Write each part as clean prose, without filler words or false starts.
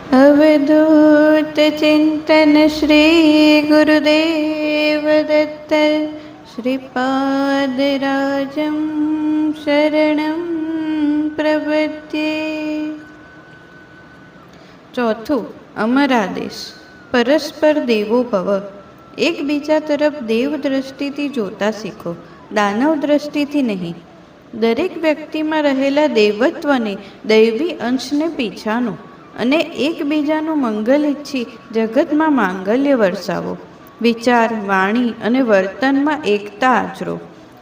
अवधूत चिंतन श्री गुरुदेव दत्त श्रीपादराजं शरणं प्रपद्ये। ચોથું અમરાદેશ પરસ્પર દેવો ભવ। એકબીજા તરફ દેવ દ્રષ્ટિથી જોતા શીખો, દાનવ દ્રષ્ટિથી નહીં। દરેક વ્યક્તિમાં રહેલા દેવત્વને, દૈવી અંશને પીછાનો અને એકબીજાનું મંગલ ઈચ્છી જગતમાં માંગલ્ય વરસાવો। વિચાર, વાણી અને વર્તનમાં એકતા આચરો।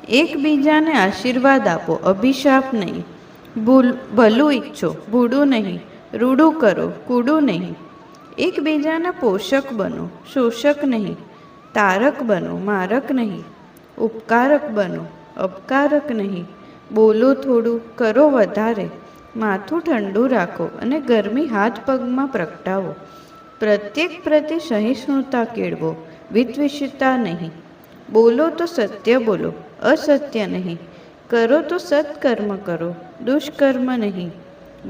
એકબીજાને આશીર્વાદ આપો, અભિશાપ નહીં। ભલું ઈચ્છો, ભૂડું નહીં। રૂડું કરો, કૂડું નહીં। એકબીજાના પોષક બનો, શોષક નહીં। તારક બનો, મારક નહીં। ઉપકારક બનો, અપકારક નહીં। બોલો થોડું, કરો વધારે। માથું ઠંડુ રાખો અને ગરમી હાથ પગમાં પ્રગટાવો। પ્રત્યેક પ્રત્યે સહિષ્ણુતા કેળવો, વિદ્વેષતા નહીં। બોલો તો સત્ય બોલો, અસત્ય નહીં। કરો તો સત્કર્મ કરો, દુષ્કર્મ નહીં।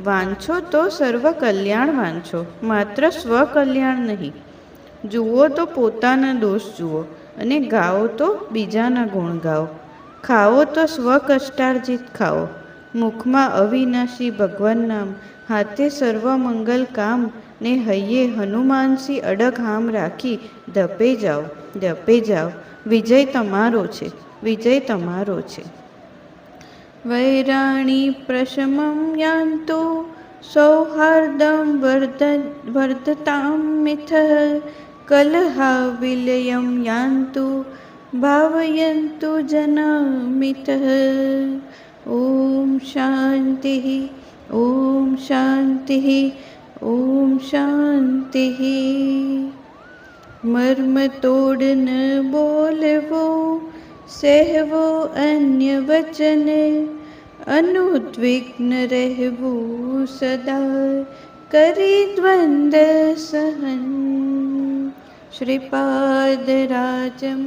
વાંછો તો સર્વ કલ્યાણ વાંછો, માત્ર સ્વકલ્યાણ નહીં। જુઓ તો પોતાના દોષ જુઓ અને ગાઓ તો બીજાના ગુણ ગાઓ। ખાઓ તો સ્વકષ્ટાર્જિત ખાઓ। મુખમાં અવિનાશી ભગવાન નામ, હાથે સર્વ મંગલ કામ ને હૈયે હનુમાનસી અડગ હામ રાખી ધપે જાઓ, ધપે જાઓ। વિજય તમારો છે, વિજય તમારો છે। વૈરાણી પ્રશમં યાન્તો સૌહાર્દં વર્ધતાં મિથઃ કલહા વિલયં યાન્તુ ભાવયન્તુ જના મિતઃ। ઓમ શાંતિ, ઓમ શાંતિ, ઓમ શાંતિ। મર્મ તોડ ન બોલવો, સહેવો અન્ય વચન, અનુદ્વિગ્ન રહેવું સદા, કરી દ્વંદ સહન। શ્રીપાદરાજં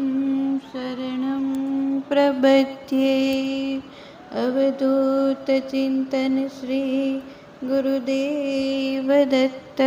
શરણં પ્રપદ્યે। અવધૂત ચિંતન શ્રી ગુરુદેવ દત્ત।